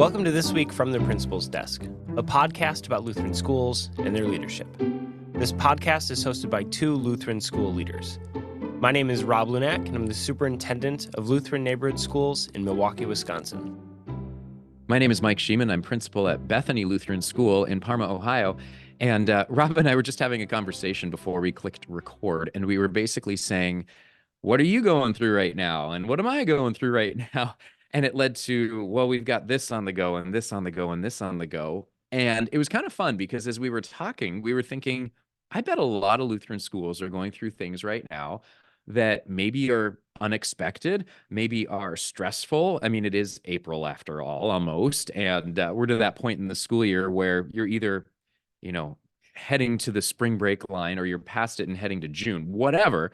Welcome to This Week from the Principal's Desk, a podcast about Lutheran schools and their leadership. This podcast is hosted by two Lutheran school leaders. My name is Rob Lunak, and I'm the superintendent of Lutheran Neighborhood Schools in Milwaukee, Wisconsin. My name is Mike Sheeman. I'm principal at Bethany Lutheran School in Parma, Ohio. And Rob and I were just having a conversation before we clicked record, and we were basically saying, what are you going through right now? And what am I going through right now? And it led to, well, we've got this on the go and this on the go and this on the go. And it was kind of fun because as we were talking, we were thinking, I bet a lot of Lutheran schools are going through things right now that maybe are unexpected, maybe are stressful. I mean, it is April after all, almost. And we're to that point in the school year where you're either, heading to the spring break line or you're past it and heading to June, whatever.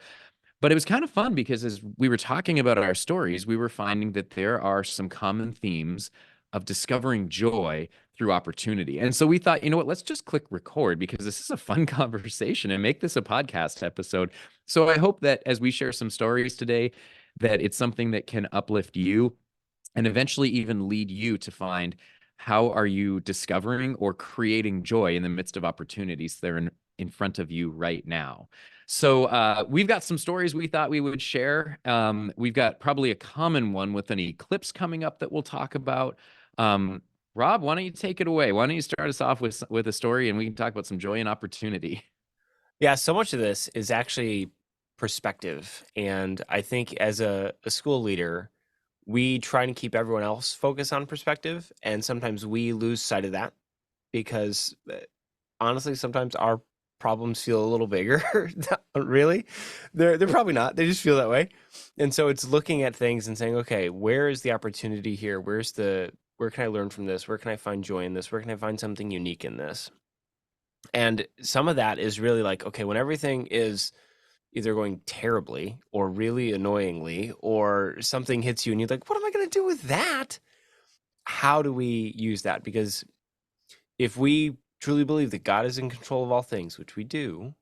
But it was kind of fun because as we were talking about our stories, we were finding that there are some common themes of discovering joy through opportunity. And so we thought, you know what, let's just click record because this is a fun conversation and make this a podcast episode. So I hope that as we share some stories today, that it's something that can uplift you and eventually even lead you to find how are you discovering or creating joy in the midst of opportunities that are in front of you right now. So we've got some stories we thought we would share. We've got probably a common one with an eclipse coming up that we'll talk about. Rob, why don't you take it away? Why don't you start us off with a story and we can talk about some joy and opportunity? Yeah, so much of this is actually perspective. And I think as a school leader, we try and keep everyone else focused on perspective. And sometimes we lose sight of that because honestly, sometimes our problems feel a little bigger. Really? They're probably not. They just feel that way. And so it's looking at things and saying, okay, where is the opportunity here? Where can I learn from this? Where can I find joy in this? Where can I find something unique in this? And some of that is really like, okay, when everything is either going terribly or really annoyingly, or something hits you and you're like, what am I going to do with that? How do we use that? Because if we truly believe that God is in control of all things, which we do,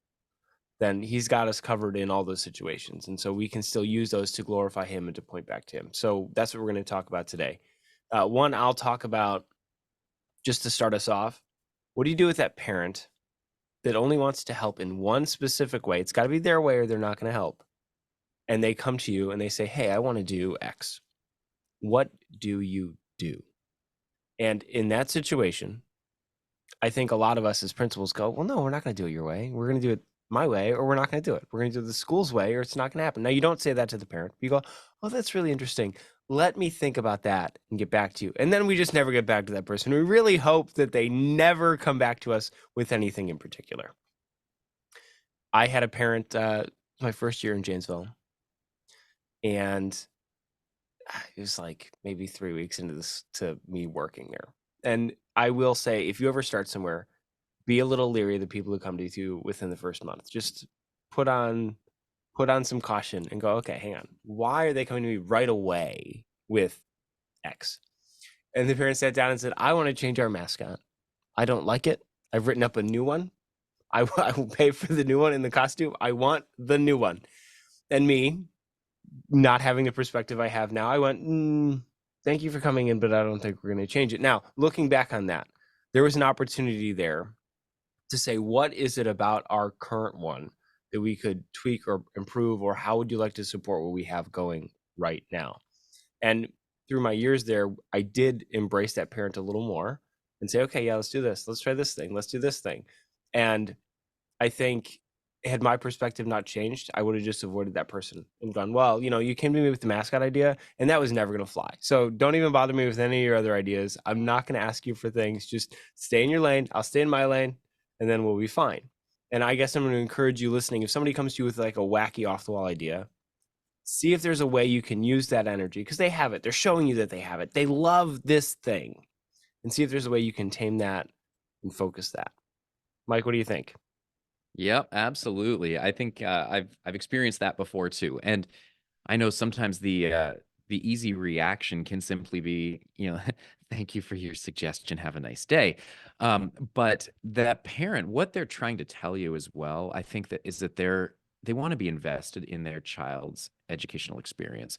then he's got us covered in all those situations. And so we can still use those to glorify him and to point back to him. So that's what we're going to talk about today. One, I'll talk about, just to start us off, what do you do with that parent that only wants to help in one specific way? It's got to be their way or they're not going to help. And they come to you and they say, hey, I want to do X. What do you do? And in that situation, I think a lot of us as principals go, well, no, we're not going to do it your way. We're going to do it my way, or we're not going to do it. We're going to do it the school's way, or it's not going to happen. Now, you don't say that to the parent. You go, oh, that's really interesting. Let me think about that and get back to you. And then we just never get back to that person. We really hope that they never come back to us with anything in particular. I had a parent my first year in Janesville, and it was like maybe 3 weeks into this to me working there. And I will say, if you ever start somewhere, be a little leery of the people who come to you within the first month. Just put on some caution and go, okay, hang on. Why are they coming to me right away with X? And the parents sat down and said, I want to change our mascot. I don't like it. I've written up a new one. I will pay for the new one in the costume. I want the new one. And me, not having the perspective I have now, I went, thank you for coming in, but I don't think we're going to change it. Now, looking back on that, there was an opportunity there to say, what is it about our current one that we could tweak or improve, or how would you like to support what we have going right now? And through my years there, I did embrace that parent a little more and say, okay, yeah, let's do this. Let's try this thing. Let's do this thing. And I think had my perspective not changed, I would have just avoided that person and gone, well, you came to me with the mascot idea and that was never going to fly. So don't even bother me with any of your other ideas. I'm not going to ask you for things. Just stay in your lane. I'll stay in my lane, and then we'll be fine. And I guess I'm going to encourage you listening. If somebody comes to you with like a wacky off the wall idea, see if there's a way you can use that energy, because they have it. They're showing you that they have it. They love this thing, and see if there's a way you can tame that and focus that. Mike, what do you think? Yep, absolutely. I think I've experienced that before too. And I know sometimes the easy reaction can simply be, thank you for your suggestion. Have a nice day. But that parent, what they're trying to tell you as well, I think that is that they want to be invested in their child's educational experience.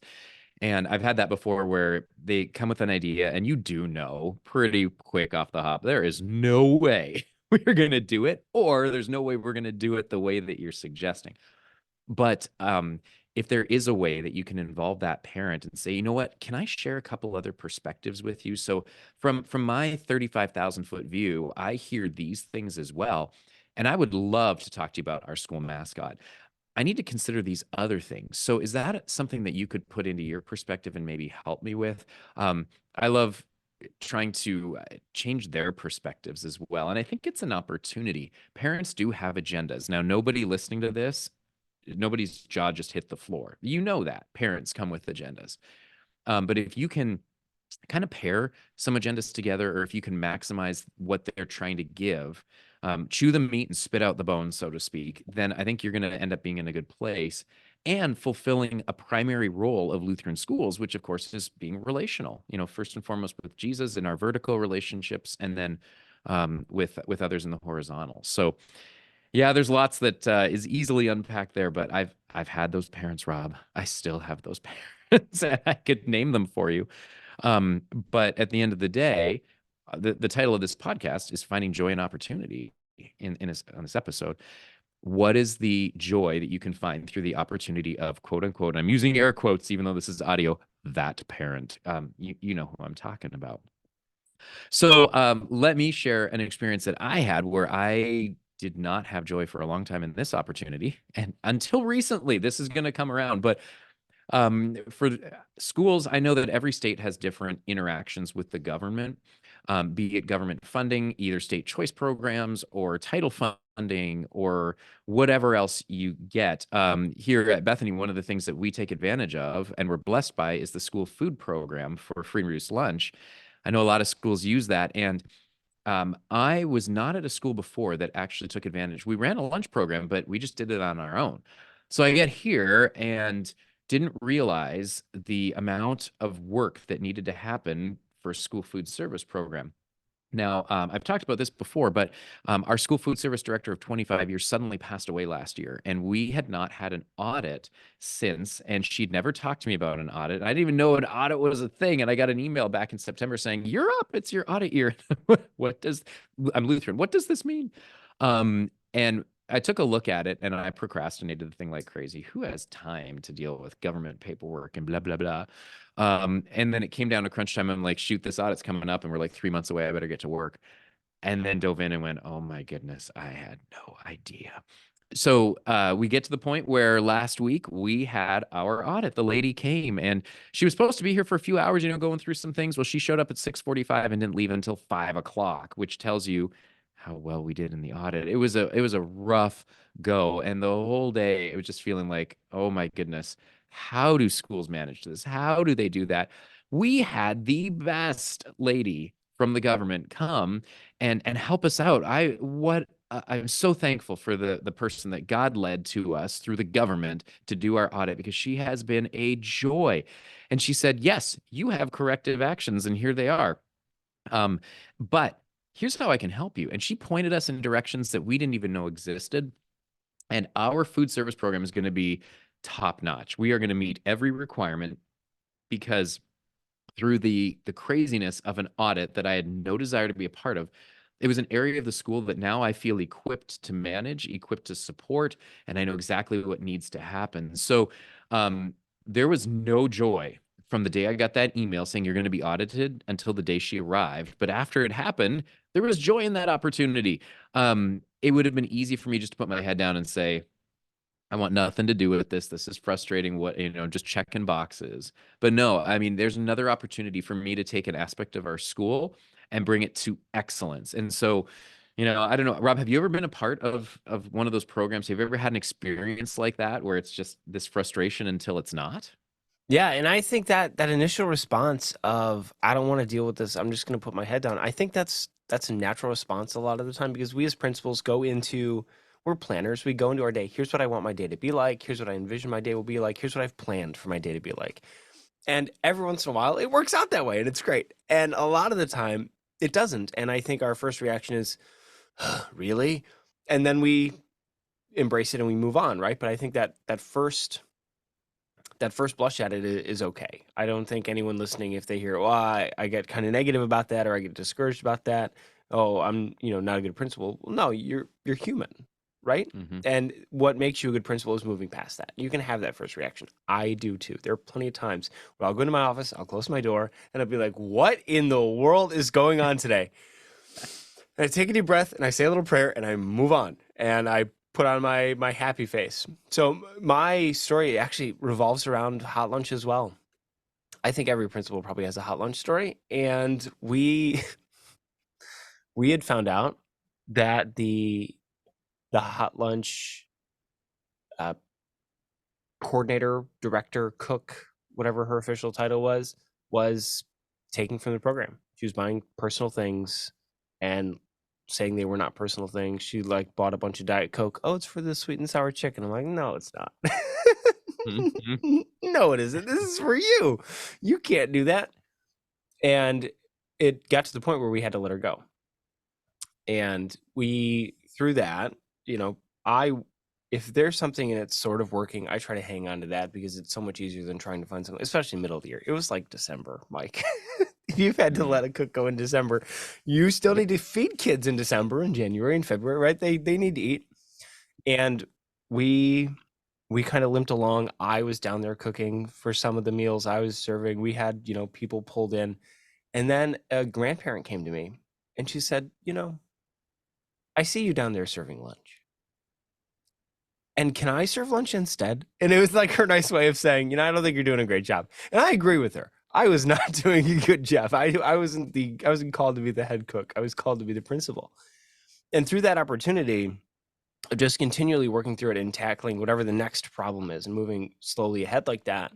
And I've had that before where they come with an idea and you do know pretty quick off the hop, there is no way we're going to do it, or there's no way we're going to do it the way that you're suggesting. But if there is a way that you can involve that parent and say, you know what, can I share a couple other perspectives with you? So from my 35,000-foot view, I hear these things as well. And I would love to talk to you about our school mascot. I need to consider these other things. So is that something that you could put into your perspective and maybe help me with? I love trying to change their perspectives as well. And I think it's an opportunity. Parents do have agendas. Now, nobody listening to this, nobody's jaw just hit the floor. You know that parents come with agendas. But if you can kind of pair some agendas together, or if you can maximize what they're trying to give, chew the meat and spit out the bones, so to speak, then I think you're going to end up being in a good place and fulfilling a primary role of Lutheran schools, which of course is being relational, first and foremost with Jesus in our vertical relationships, and then with others in the horizontal. So yeah, there's lots that is easily unpacked there, but I've had those parents, Rob. I still have those parents, and I could name them for you. But at the end of the day, the title of this podcast is Finding Joy and Opportunity on this episode. What is the joy that you can find through the opportunity of, quote unquote, I'm using air quotes, even though this is audio, that parent? You know who I'm talking about. So let me share an experience that I had where I did not have joy for a long time in this opportunity. And until recently, this is going to come around. But for schools, I know that every state has different interactions with the government, be it government funding, either state choice programs or title funding or whatever else you get. Here at Bethany, one of the things that we take advantage of and we're blessed by is the school food program for free and reduced lunch. I know a lot of schools use that. And I was not at a school before that actually took advantage. We ran a lunch program, but we just did it on our own. So I get here and didn't realize the amount of work that needed to happen for a school food service program. Now, I've talked about this before, but our school food service director of 25 years suddenly passed away last year, and we had not had an audit since, and she'd never talked to me about an audit. I didn't even know an audit was a thing, and I got an email back in September saying, "You're up, it's your audit year." I'm Lutheran. What does this mean? And I took a look at it and I procrastinated the thing like crazy. Who has time to deal with government paperwork and blah, blah, blah? And then it came down to crunch time. I'm like, shoot, this audit's coming up and we're like 3 months away. I better get to work. And then dove in and went, oh my goodness, I had no idea. So we get to the point where last week we had our audit. The lady came and she was supposed to be here for a few hours, going through some things. Well, she showed up at 6:45 and didn't leave until 5 o'clock, which tells you how well we did in the audit. It was a rough go, and the whole day it was just feeling like, oh my goodness, how do schools manage this? How do they do that? We had the best lady from the government come and help us out. I'm so thankful for the person that God led to us through the government to do our audit, because she has been a joy. And she said, yes, you have corrective actions, and here they are. But here's how I can help you. And she pointed us in directions that we didn't even know existed. And our food service program is going to be top notch. We are going to meet every requirement, because through the craziness of an audit that I had no desire to be a part of, it was an area of the school that now I feel equipped to manage, equipped to support, and I know exactly what needs to happen. So there was no joy from the day I got that email saying you're going to be audited until the day she arrived. But after it happened, there was joy in that opportunity. It would have been easy for me just to put my head down and say, I want nothing to do with this. This is frustrating. Just checking boxes. But no, I mean, there's another opportunity for me to take an aspect of our school and bring it to excellence. And so, I don't know, Rob, have you ever been a part of one of those programs? Have you ever had an experience like that where it's just this frustration until it's not? Yeah, and I think that initial response of I don't want to deal with this, I'm just going to put my head down. I think that's a natural response a lot of the time, because we as principals we're planners. We go into our day. Here's what I want my day to be like. Here's what I envision my day will be like. Here's what I've planned for my day to be like. And every once in a while, it works out that way, and it's great. And a lot of the time, it doesn't. And I think our first reaction is, really? And then we embrace it and we move on, right? But I think that first that first blush at it is okay. I don't think anyone listening, if they hear, well, I get kind of negative about that, or I get discouraged about that. Oh, I'm, not a good principal. Well, no, you're human, right? Hmm. And what makes you a good principal is moving past that. You can have that first reaction. I do too. There are plenty of times where I'll go into my office, I'll close my door, and I'll be like, what in the world is going on today? And I take a deep breath and I say a little prayer and I move on and I put on my happy face. So my story actually revolves around hot lunch as well. I think every principal probably has a hot lunch story, and we we had found out that the hot lunch uh, coordinator, director, cook, whatever her official title was taking from the program. She was buying personal things and saying they were not personal things. She like bought a bunch of Diet Coke. Oh, it's for the sweet and sour chicken. I'm like, no, it's not. Hmm. No, it isn't. This is for you. You can't do that. And it got to the point where we had to let her go. And we, through that, I, if there's something and it's sort of working, I try to hang on to that because it's so much easier than trying to find something, especially middle of the year. It was like December, Mike. If you've had to let a cook go in December, you still need to feed kids in December and January and February, right? They need to eat. And we kind of limped along. I was down there cooking for some of the meals I was serving. We had, people pulled in. And then a grandparent came to me and she said, I see you down there serving lunch. And can I serve lunch instead? And it was like her nice way of saying, I don't think you're doing a great job. And I agree with her. I was not doing a good job. I wasn't called to be the head cook. I was called to be the principal. And through that opportunity of just continually working through it and tackling whatever the next problem is and moving slowly ahead like that,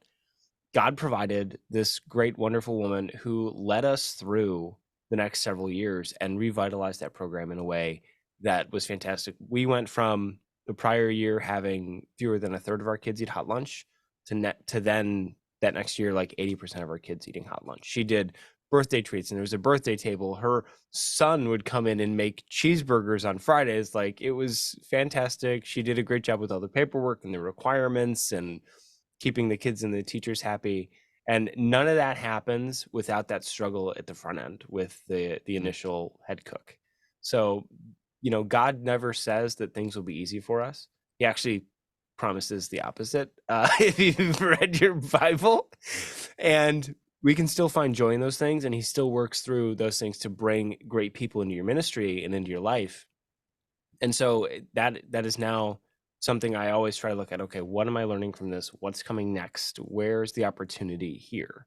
God provided this great, wonderful woman who led us through the next several years and revitalized that program in a way that was fantastic. We went from the prior year having fewer than a third of our kids eat hot lunch to then that next year, like 80% of our kids eating hot lunch. She did birthday treats and there was a birthday table. Her son would come in and make cheeseburgers on Fridays. Like, it was fantastic. She did a great job with all the paperwork and the requirements and keeping the kids and the teachers happy. And none of that happens without that struggle at the front end with the initial head cook. So, God never says that things will be easy for us. He actually promises the opposite, if you've read your Bible. And we can still find joy in those things, and he still works through those things to bring great people into your ministry and into your life. And so that is now something I always try to look at. Okay, what am I learning from this? What's coming next? Where's the opportunity here?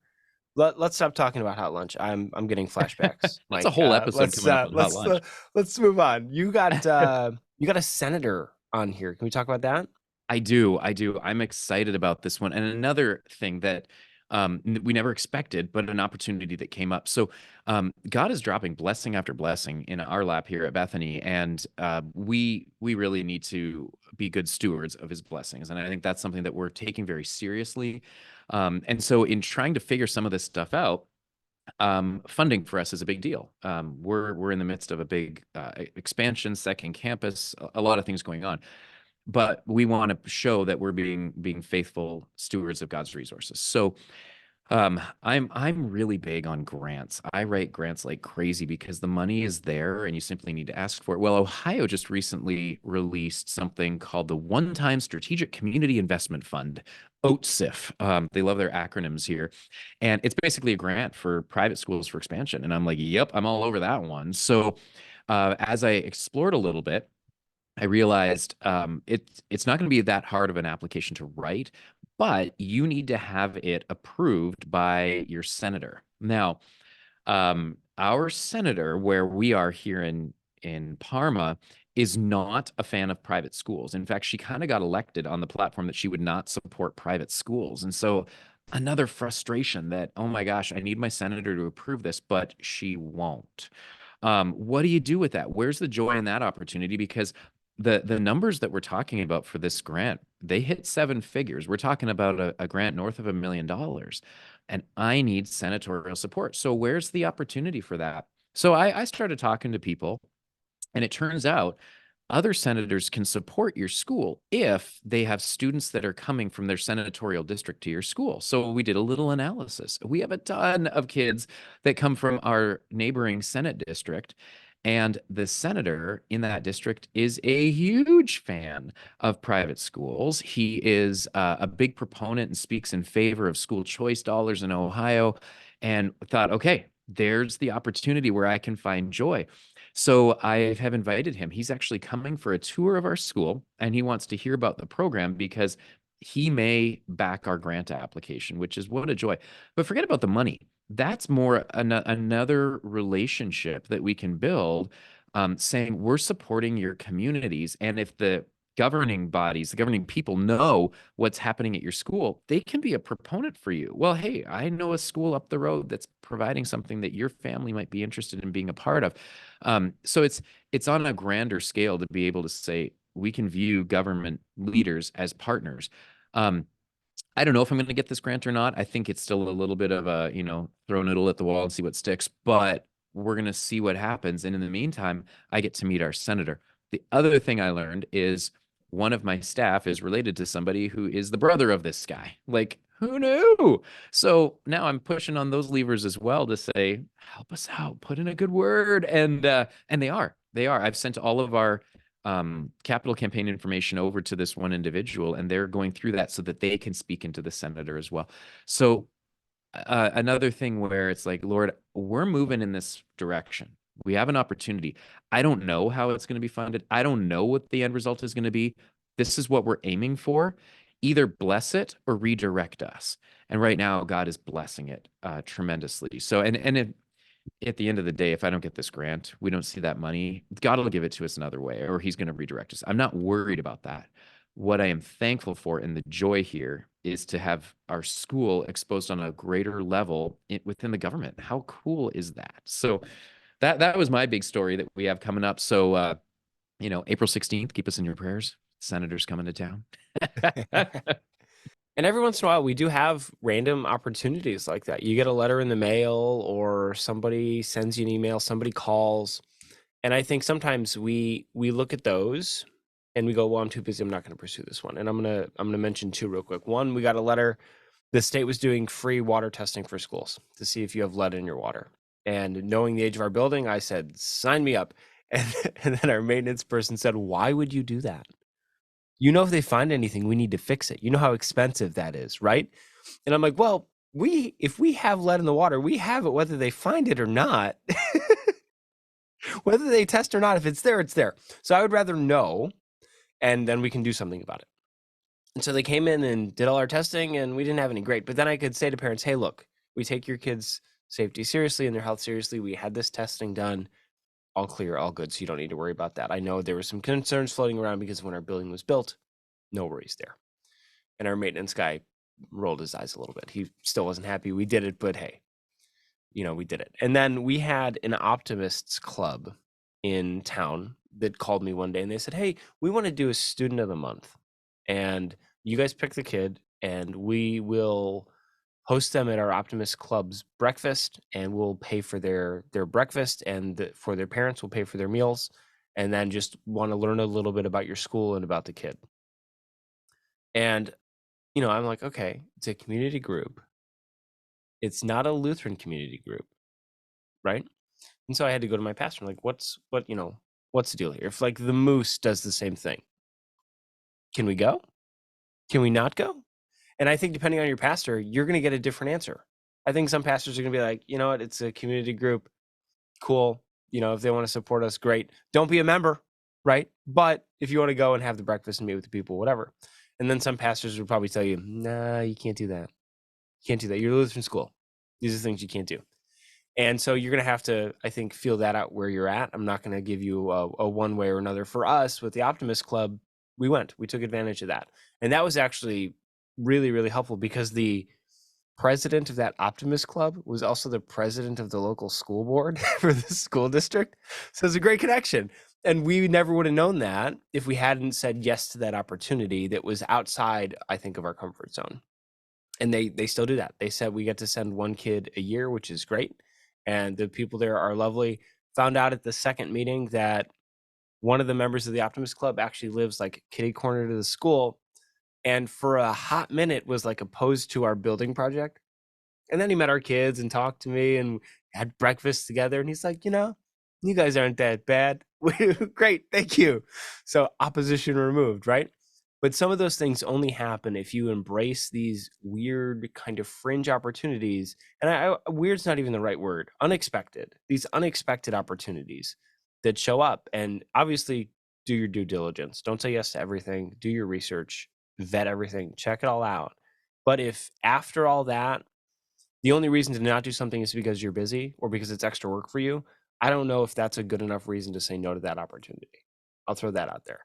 Let's stop talking about hot lunch. I'm getting flashbacks. That's a Mike, whole episode coming up on hot lunch. let's move on. You got you got a senator on here. Can we talk about that? I do. I'm excited about this one. And another thing that we never expected, but an opportunity that came up. So God is dropping blessing after blessing in our lap here at Bethany, and we really need to be good stewards of His blessings. And I think that's something that we're taking very seriously. And so, in trying to figure some of this stuff out, funding for us is a big deal. We're in the midst of a big expansion, second campus, a lot of things going on, but we want to show that we're being faithful stewards of God's resources. So I'm really big on grants. I write grants like crazy because the money is there and you simply need to ask for it. Well, Ohio just recently released something called the One-Time Strategic Community Investment Fund, OTSIF. They love their acronyms here. And it's basically a grant for private schools for expansion. And I'm like, yep, I'm all over that one. So as I explored a little bit, I realized it's not going to be that hard of an application to write, but you need to have it approved by your senator. Now, our senator, where we are here in Parma, is not a fan of private schools. In fact, she kind of got elected on the platform that she would not support private schools. And so another frustration that, oh my gosh, I need my senator to approve this, but she won't. What do you do with that? Where's the joy in that opportunity? Because the numbers that we're talking about for this grant, they hit seven figures. We're talking about a grant north of $1 million, and I need senatorial support. So where's the opportunity for that? So I started talking to people, and it turns out other senators can support your school if they have students that are coming from their senatorial district to your school. So we did a little analysis. We have a ton of kids that come from our neighboring Senate district. And the senator in that district is a huge fan of private schools. He is a big proponent and speaks in favor of school choice dollars in Ohio. And thought, okay, there's the opportunity where I can find joy. So I have invited him. He's actually coming for a tour of our school, and he wants to hear about the program because he may back our grant application, which is what a joy. But forget about the money. That's more another relationship that we can build, saying we're supporting your communities. And if the governing bodies, the governing people know what's happening at your school, they can be a proponent for you. Well, hey, I know a school up the road that's providing something that your family might be interested in being a part of. So it's on a grander scale to be able to say we can view government leaders as partners. Um, I don't know if I'm going to get this grant or not. I think it's still a little bit of a, throw a noodle at the wall and see what sticks, but we're going to see what happens. And in the meantime, I get to meet our senator. The other thing I learned is one of my staff is related to somebody who is the brother of this guy. Like, who knew? So now I'm pushing on those levers as well to say, help us out, put in a good word. And they are. I've sent all of our capital campaign information over to this one individual, and they're going through that so that they can speak into the senator as well. So another thing where it's like, Lord, we're moving in this direction. We have an opportunity. I don't know how it's going to be funded. I don't know what the end result is going to be. This is what we're aiming for. Either bless it or redirect us. And right now, God is blessing it tremendously. So, at the end of the day, if I don't get this grant, we don't see that money, God will give it to us another way, or he's going to redirect us. I'm not worried about that. What I am thankful for and the joy here is to have our school exposed on a greater level within the government. How cool is that? So that was my big story that we have coming up. So, April 16th, keep us in your prayers. Senator's coming to town. And every once in a while, we do have random opportunities like that. You get a letter in the mail, or somebody sends you an email, somebody calls. And I think sometimes we look at those and we go, well, I'm too busy. I'm not going to pursue this one. And I'm going to mention two real quick. One, we got a letter. The state was doing free water testing for schools to see if you have lead in your water. And knowing the age of our building, I said, sign me up. And then our maintenance person said, why would you do that? If they find anything, we need to fix it. You know how expensive that is, right? And I'm like, well, if we have lead in the water, we have it whether they find it or not. Whether they test or not, if it's there, it's there. So I would rather know, and then we can do something about it. And so they came in and did all our testing, and we didn't have any great. But then I could say to parents, hey, look, we take your kids' safety seriously and their health seriously. We had this testing done. All clear, all good. So you don't need to worry about that. I know there were some concerns floating around because when our building was built, no worries there. And our maintenance guy rolled his eyes a little bit. He still wasn't happy we did it, but hey, we did it. And then we had an optimists club in town that called me one day, and they said, hey, we want to do a student of the month, and you guys pick the kid and we will host them at our optimist club's breakfast, and we'll pay for their breakfast, and for their parents we'll pay for their meals, and then just want to learn a little bit about your school and about the kid. And I'm like, okay, it's a community group. It's not a Lutheran community group, right? And so I had to go to my pastor. I'm like, what's the deal here? If like the Moose does the same thing, can we go? Can we not go? And I think depending on your pastor, you're going to get a different answer. I think some pastors are going to be like, you know what? It's a community group. Cool. If they want to support us, great. Don't be a member, right? But if you want to go and have the breakfast and meet with the people, whatever. And then some pastors would probably tell you, nah, you can't do that. You can't do that. You're a Lutheran school. These are things you can't do. And so you're going to have to, I think, feel that out where you're at. I'm not going to give you a one way or another. For us with the Optimist Club, we took advantage of that. And that was actually really, really helpful because the president of that Optimist Club was also the president of the local school board for the school district. So it's a great connection. And we never would have known that if we hadn't said yes to that opportunity that was outside, I think, of our comfort zone. And they still do that. They said we get to send one kid a year, which is great. And the people there are lovely. Found out at the second meeting that one of the members of the Optimist Club actually lives like kitty corner to the school, and for a hot minute was like opposed to our building project. And then he met our kids and talked to me and had breakfast together. And he's like, you guys aren't that bad. Great, thank you. So opposition removed, right? But some of those things only happen if you embrace these weird kind of fringe opportunities. And weird's not even the right word. Unexpected. These unexpected opportunities that show up. And obviously, do your due diligence. Don't say yes to everything. Do your research. Vet everything. Check it all out. But if after all that, the only reason to not do something is because you're busy or because it's extra work for you, I don't know if that's a good enough reason to say no to that opportunity. I'll throw that out there.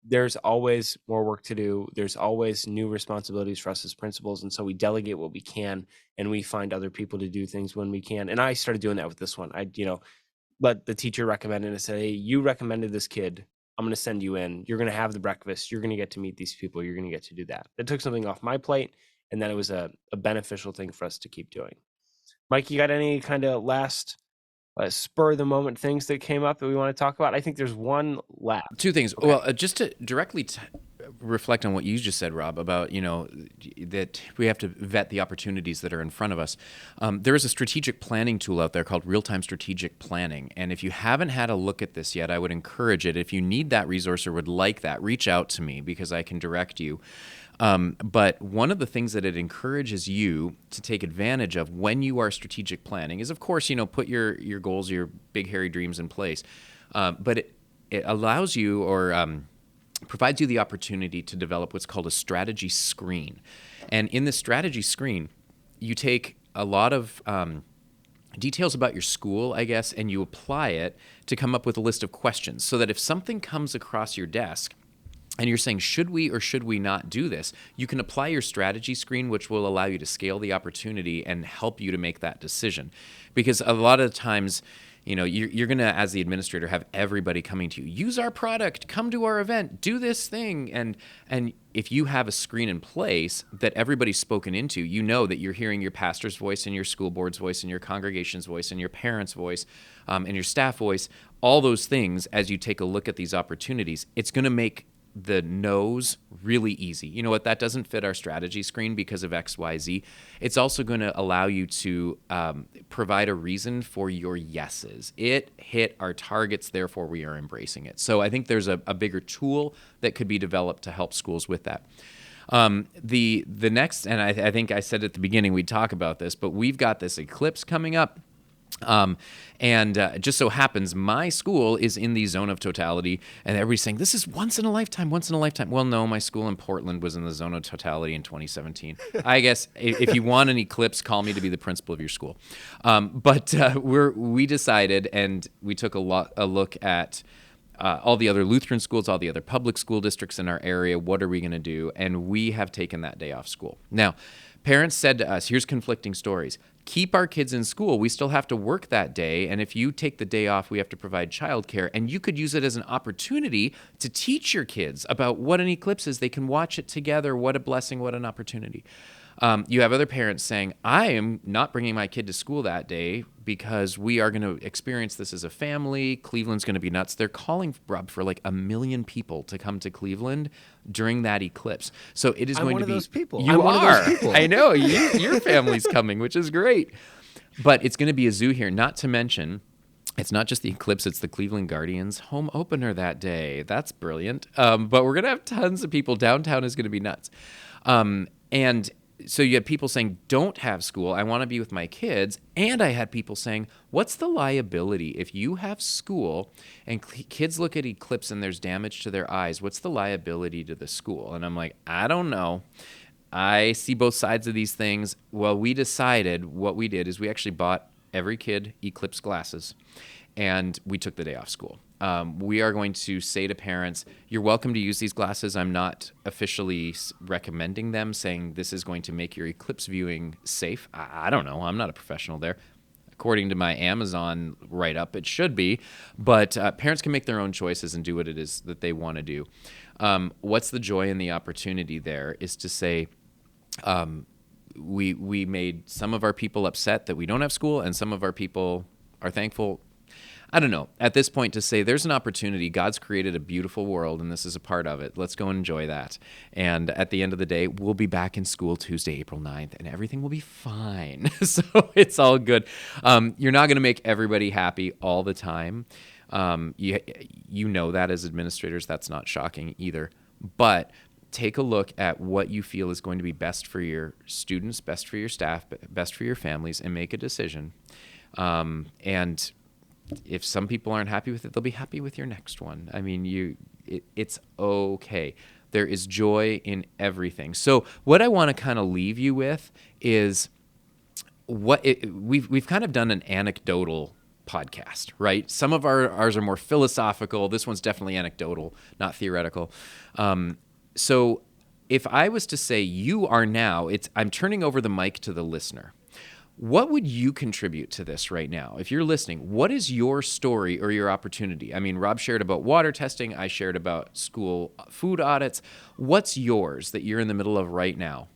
There's always more work to do. There's always new responsibilities for us as principals. And so we delegate what we can and we find other people to do things when we can. And I started doing that with this one. Let the teacher recommend it and say, hey, you recommended this kid. I'm going to send you in. You're going to have the breakfast. You're going to get to meet these people. You're going to get to do that. It took something off my plate. And then it was a beneficial thing for us to keep doing. Mike, you got any kind of last spur of the moment things that came up that we want to talk about? I think there's one left. Two things. Okay. Well, just to directly reflect on what you just said, Rob, about that we have to vet the opportunities that are in front of us. There is a strategic planning tool out there called Real-Time Strategic Planning, and if you haven't had a look at this yet, I would encourage it. If you need that resource or would like that, reach out to me because I can direct you. But one of the things that it encourages you to take advantage of when you are strategic planning is, of course, put your goals, your big hairy dreams in place. But it allows you or provides you the opportunity to develop what's called a strategy screen. And in this strategy screen, you take a lot of details about your school, I guess, and you apply it to come up with a list of questions so that if something comes across your desk, and you're saying, should we or should we not do this? You can apply your strategy screen, which will allow you to scale the opportunity and help you to make that decision. Because a lot of times, you're going to, as the administrator, have everybody coming to you. Use our product. Come to our event. Do this thing. And if you have a screen in place that everybody's spoken into, you know that you're hearing your pastor's voice and your school board's voice and your congregation's voice and your parents' voice and your staff voice, all those things as you take a look at these opportunities. It's going to make the no's really easy. You know what? That doesn't fit our strategy screen because of X, Y, Z. It's also going to allow you to provide a reason for your yeses. It hit our targets, therefore we are embracing it. So I think there's a bigger tool that could be developed to help schools with that. The next, and I think I said at the beginning we'd talk about this, but we've got this eclipse coming up. It just so happens my school is in the zone of totality, and everybody's saying this is once in a lifetime. Well, no, my school in Portland was in the zone of totality in 2017. I guess if you want an eclipse, call me to be the principal of your school. We decided, and we took a look at all the other Lutheran schools, all the other public school districts in our area. What are we going to do? And we have taken that day off school. Now, parents said to us, here's conflicting stories. Keep our kids in school. We still have to work that day. And if you take the day off, we have to provide childcare. And you could use it as an opportunity to teach your kids about what an eclipse is. They can watch it together. What a blessing. What an opportunity. You have other parents saying, I am not bringing my kid to school that day because we are going to experience this as a family. Cleveland's going to be nuts. They're calling, Rob, for like 1 million people to come to Cleveland during that eclipse. So it is going to be... I'm one of those people. You are. I know. Your family's coming, which is great. But it's going to be a zoo here, not to mention... It's not just the eclipse, it's the Cleveland Guardians home opener that day. That's brilliant. But we're going to have tons of people. Downtown is going to be nuts. And so you had people saying, don't have school. I want to be with my kids. And I had people saying, what's the liability if you have school and kids look at eclipse and there's damage to their eyes? What's the liability to the school? And I'm like, I don't know. I see both sides of these things. Well, we decided what we did is we actually bought every kid eclipse glasses, and we took the day off school. We are going to say to parents, you're welcome to use these glasses. I'm not officially recommending them, saying this is going to make your eclipse viewing safe. I don't know. I'm not a professional there. According to my Amazon write-up, it should be. But parents can make their own choices and do what it is that they want to do. What's the joy and the opportunity there is to say, we made some of our people upset that we don't have school, and some of our people are thankful. I don't know, at this point to say there's an opportunity. God's created a beautiful world and this is a part of it. Let's go and enjoy that. And at the end of the day, we'll be back in school Tuesday, April 9th, and everything will be fine. So it's all good. You're not going to make everybody happy all the time. You know that as administrators, that's not shocking either. But take a look at what you feel is going to be best for your students, best for your staff, best for your families, and make a decision. And if some people aren't happy with it, they'll be happy with your next one. I mean, it's okay. There is joy in everything. So what I want to kind of leave you with is we've kind of done an anecdotal podcast, right? Some of ours are more philosophical. This one's definitely anecdotal, not theoretical. So if I was to say you are now, I'm turning over the mic to the listener. What would you contribute to this right now? If you're listening, what is your story or your opportunity? I mean, Rob shared about water testing. I shared about school food audits. What's yours that you're in the middle of right now?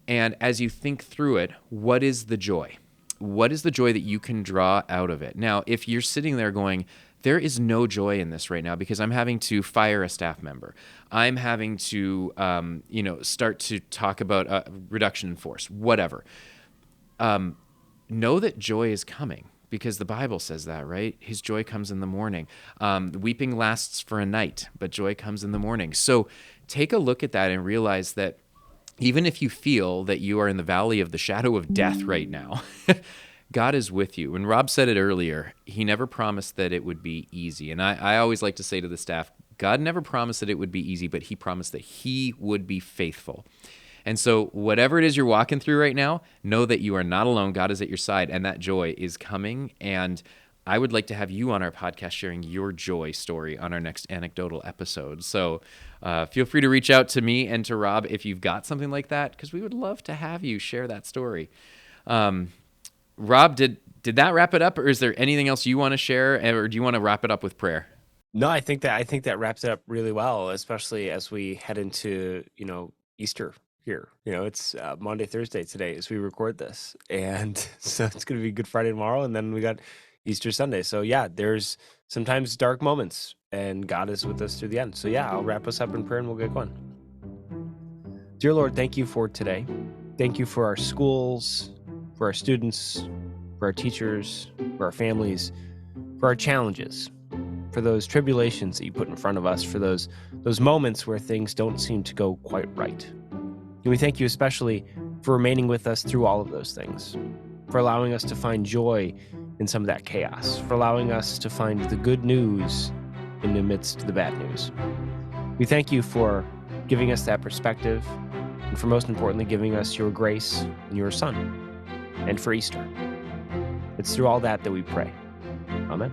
And as you think through it, what is the joy? What is the joy that you can draw out of it? Now, if you're sitting there going, there is no joy in this right now because I'm having to fire a staff member. I'm having to, start to talk about reduction in force, whatever. Know that joy is coming because the Bible says that, right? His joy comes in the morning. Weeping lasts for a night, but joy comes in the morning. So take a look at that and realize that even if you feel that you are in the valley of the shadow of death right now, God is with you. And Rob said it earlier, he never promised that it would be easy. And I always like to say to the staff, God never promised that it would be easy, but he promised that he would be faithful. And so whatever it is you're walking through right now, know that you are not alone. God is at your side, and that joy is coming. And I would like to have you on our podcast sharing your joy story on our next anecdotal episode. So feel free to reach out to me and to Rob if you've got something like that, because we would love to have you share that story. Rob, did that wrap it up, or is there anything else you want to share, or do you want to wrap it up with prayer? No, I think that wraps it up really well, especially as we head into, Easter here. It's Monday, Thursday today as we record this. And so it's going to be Good Friday tomorrow. And then we got Easter Sunday. So yeah, there's sometimes dark moments and God is with us through the end. So yeah, I'll wrap us up in prayer and we'll get going. Dear Lord, thank you for today. Thank you for our schools, for our students, for our teachers, for our families, for our challenges, for those tribulations that you put in front of us, for those moments where things don't seem to go quite right. And we thank you especially for remaining with us through all of those things, for allowing us to find joy in some of that chaos, for allowing us to find the good news in the midst of the bad news. We thank you for giving us that perspective, and for most importantly, giving us your grace and your Son, and for Easter. It's through all that we pray. Amen.